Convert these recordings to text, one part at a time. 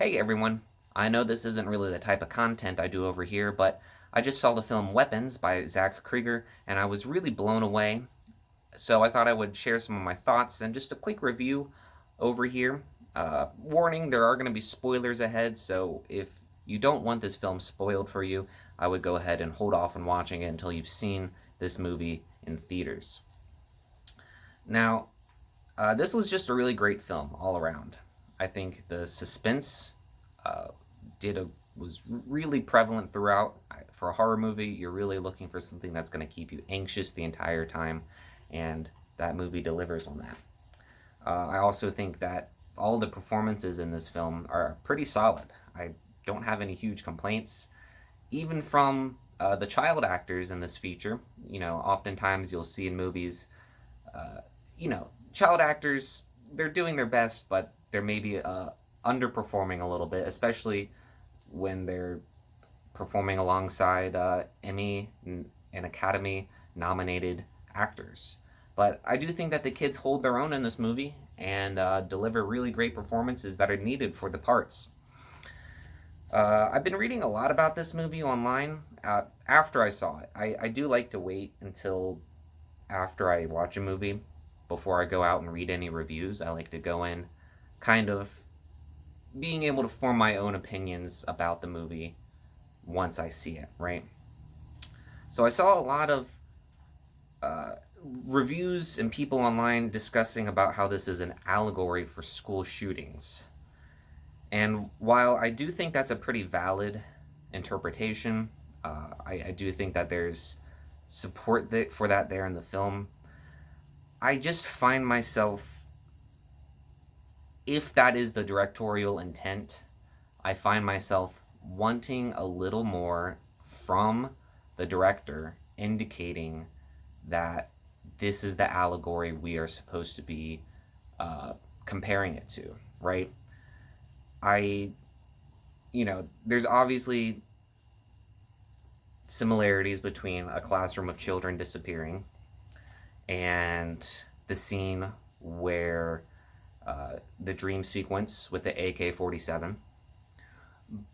Hey everyone, I know this isn't really the type of content I do over here, but I just saw the film Weapons by Zach Cregger and I was really blown away. So I thought I would share some of my thoughts and just a quick review over here. Warning, there are going to be spoilers ahead, so if you don't want this film spoiled for you, I would go ahead and hold off on watching it until you've seen this movie in theaters. Now, this was just a really great film all around. I think the suspense uh, was really prevalent throughout. For a horror movie, you're really looking for something that's going to keep you anxious the entire time, and that movie delivers on that. I also think that all the performances in this film are pretty solid. I don't have any huge complaints, even from the child actors in this feature. Oftentimes you'll see in movies, child actors, they're doing their best, but they're maybe underperforming a little bit, especially when they're performing alongside Emmy and Academy nominated actors. But I do think that the kids hold their own in this movie and deliver really great performances that are needed for the parts. I've been reading a lot about this movie online after I saw it. I do like to wait until after I watch a movie before I go out and read any reviews. I like to go in kind of being able to form my own opinions about the movie once I see it, right? So I saw a lot of uh, reviews and people online discussing about how this is an allegory for school shootings. And while I do think that's a pretty valid interpretation, I do think that there's support for that there in the film. I just find myself, if that is the directorial intent, I find myself wanting a little more from the director indicating that this is the allegory we are supposed to be comparing it to, right? I, there's obviously similarities between a classroom of children disappearing and the scene where the dream sequence with the AK-47,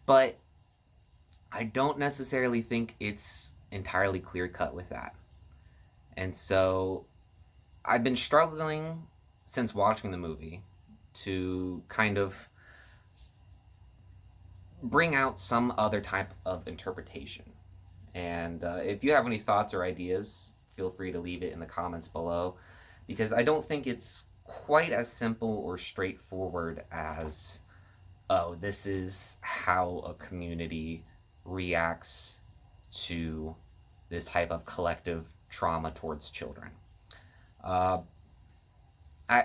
but I don't necessarily think it's entirely clear cut with that. And so I've been struggling since watching the movie to kind of bring out some other type of interpretation. And if you have any thoughts or ideas, feel free to leave it in the comments below, because I don't think it's quite as simple or straightforward as, oh, this is how a community reacts to this type of collective trauma towards children. Uh, I,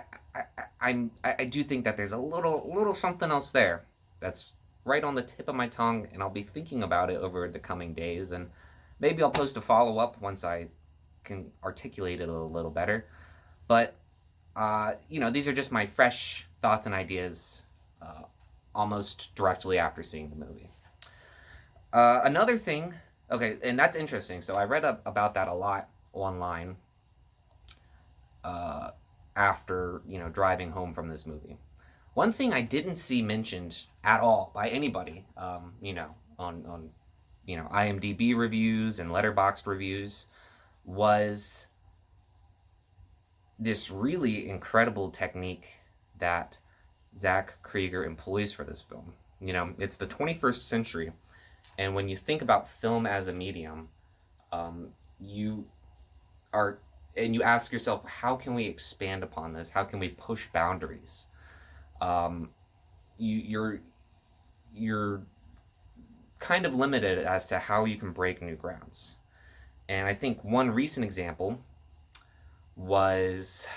I do think that there's a little something else there that's right on the tip of my tongue, and I'll be thinking about it over the coming days, and maybe I'll post a follow up once I can articulate it a little better. But these are just my fresh thoughts and ideas, almost directly after seeing the movie. Another thing, okay, and that's interesting. So I read about that a lot online uh, after driving home from this movie. One thing I didn't see mentioned at all by anybody, on IMDb reviews and Letterboxd reviews, was this really incredible technique that Zach Cregger employs for this film. It's the 21st century, and when you think about film as a medium, you are, and you ask yourself, how can we expand upon this? How can we push boundaries? You're kind of limited as to how you can break new grounds. And I think one recent example was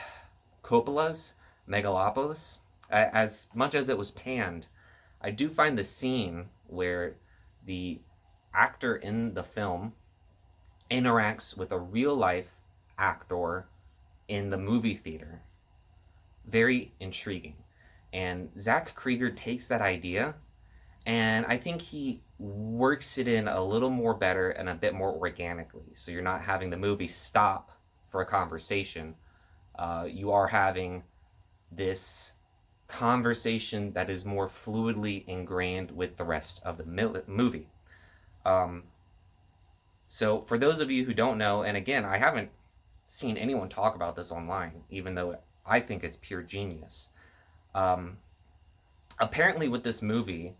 Coppola's Megalopolis. As much as it was panned, I do find the scene where the actor in the film interacts with a real life actor in the movie theater very intriguing. And Zach Cregger takes that idea, and I think he works it in a little more better and a bit more organically. So you're not having the movie stop for a conversation. You are having this conversation that is more fluidly ingrained with the rest of the movie. Um, so, for those of you who don't know, and again, I haven't seen anyone talk about this online, even though I think it's pure genius. Um, Apparently, with this movie,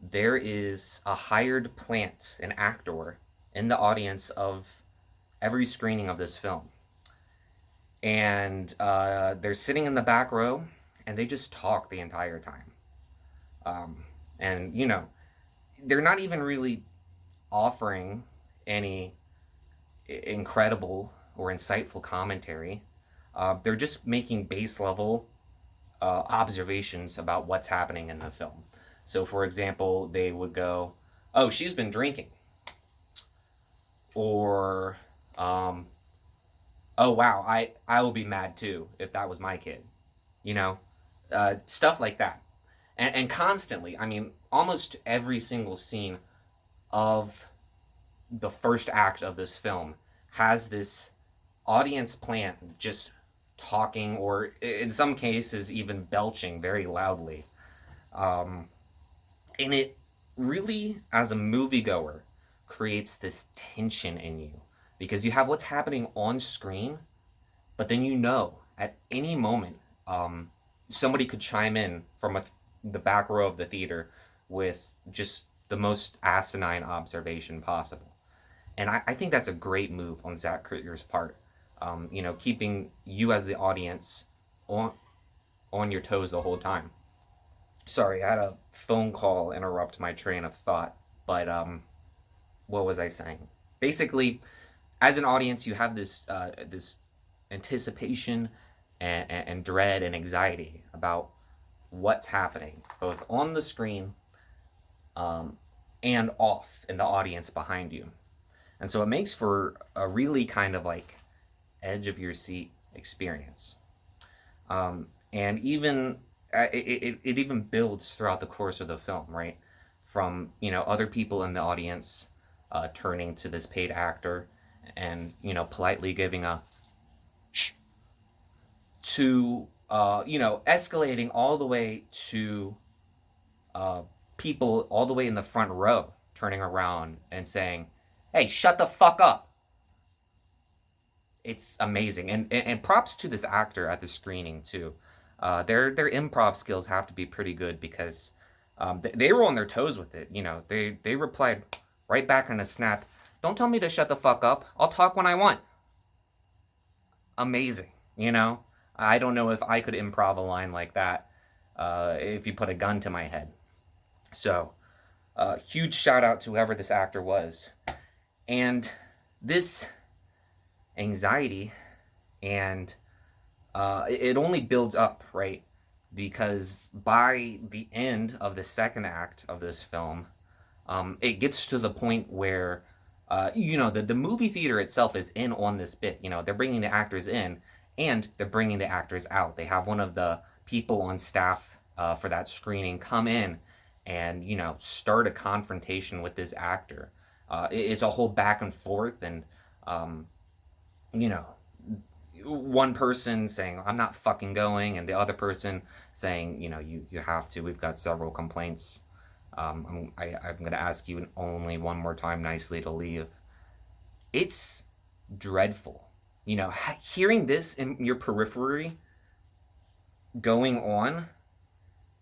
there is a hired plant, an actor, in the audience of every screening of this film. And they're sitting in the back row and they just talk the entire time. Um, and, they're not even really offering any incredible or insightful commentary. They're just making base level observations about what's happening in the film. So, for example, they would go, "Oh, she's been drinking," or, "Oh, wow, I will be mad too if that was my kid," you know, stuff like that, and constantly. I mean, almost every single scene of the first act of this film has this audience plant just talking, or in some cases even belching very loudly. Um, and it really, as a moviegoer, creates this tension in you because you have what's happening on screen, but then at any moment, somebody could chime in from the back row of the theater with just the most asinine observation possible. And I think that's a great move on Zach Cregger's part. Keeping you as the audience on your toes the whole time. Sorry, I had a phone call interrupt my train of thought, but what was I saying? Basically, as an audience, you have this anticipation and dread and anxiety about what's happening, both on the screen and off in the audience behind you. And so it makes for a really kind of like edge of your seat experience. And even it even builds throughout the course of the film, right? From other people in the audience turning to this paid actor and politely giving a shh to escalating all the way to people all the way in the front row turning around and saying, "Hey, shut the fuck up." It's amazing, and props to this actor at the screening too. Their improv skills have to be pretty good because they were on their toes with it. They replied right back in a snap. "Don't tell me to shut the fuck up. I'll talk when I want." Amazing. I don't know if I could improv a line like that if you put a gun to my head. So, huge shout out to whoever this actor was. And this anxiety and it only builds up, right? Because by the end of the second act of this film, it gets to the point where the movie theater itself is in on this bit. They're bringing the actors in and they're bringing the actors out. They have one of the people on staff for that screening come in and start a confrontation with this actor. It's a whole back and forth, and you know one person saying, "I'm not fucking going," and the other person saying, you have to. We've got several complaints. I'm going to ask you only one more time nicely to leave. It's dreadful. Hearing this in your periphery going on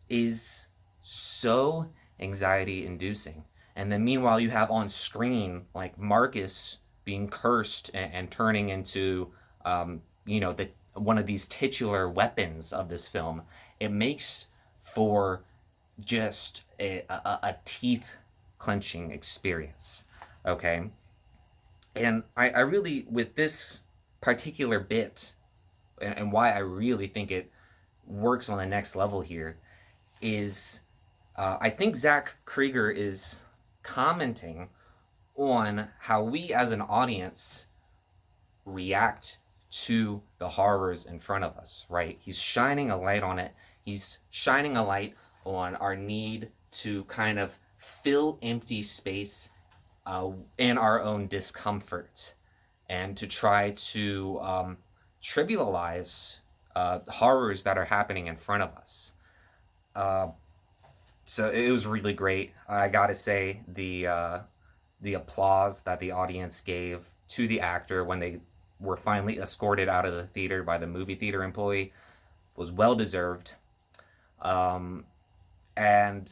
is so anxiety inducing. And then meanwhile, you have on screen like Marcus being cursed and turning into, the one of these titular weapons of this film. It makes for just a teeth clenching experience. Okay. And I really, with this particular bit, and why I really think it works on the next level here, is I think Zach Cregger is commenting on how we as an audience react to the horrors in front of us, right? He's shining a light on it. He's shining a light on our need to kind of fill empty space in our own discomfort and to try to trivialize horrors that are happening in front of us. Uh, so it was really great. I gotta say the applause that the audience gave to the actor when they were finally escorted out of the theater by the movie theater employee was well deserved. Um, and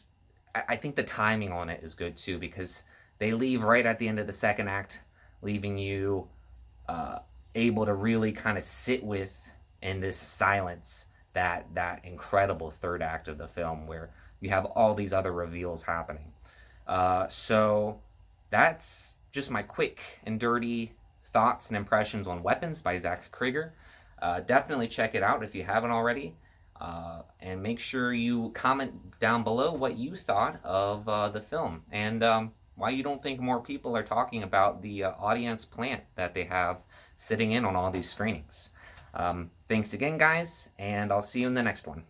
I think the timing on it is good too because they leave right at the end of the second act, leaving you uh, able to really kind of sit with in this silence that incredible third act of the film where you have all these other reveals happening. So that's just my quick and dirty thoughts and impressions on Weapons by Zach Cregger. Definitely check it out if you haven't already. And make sure you comment down below what you thought of the film and why you don't think more people are talking about the audience plant that they have sitting in on all these screenings. Thanks again, guys, and I'll see you in the next one.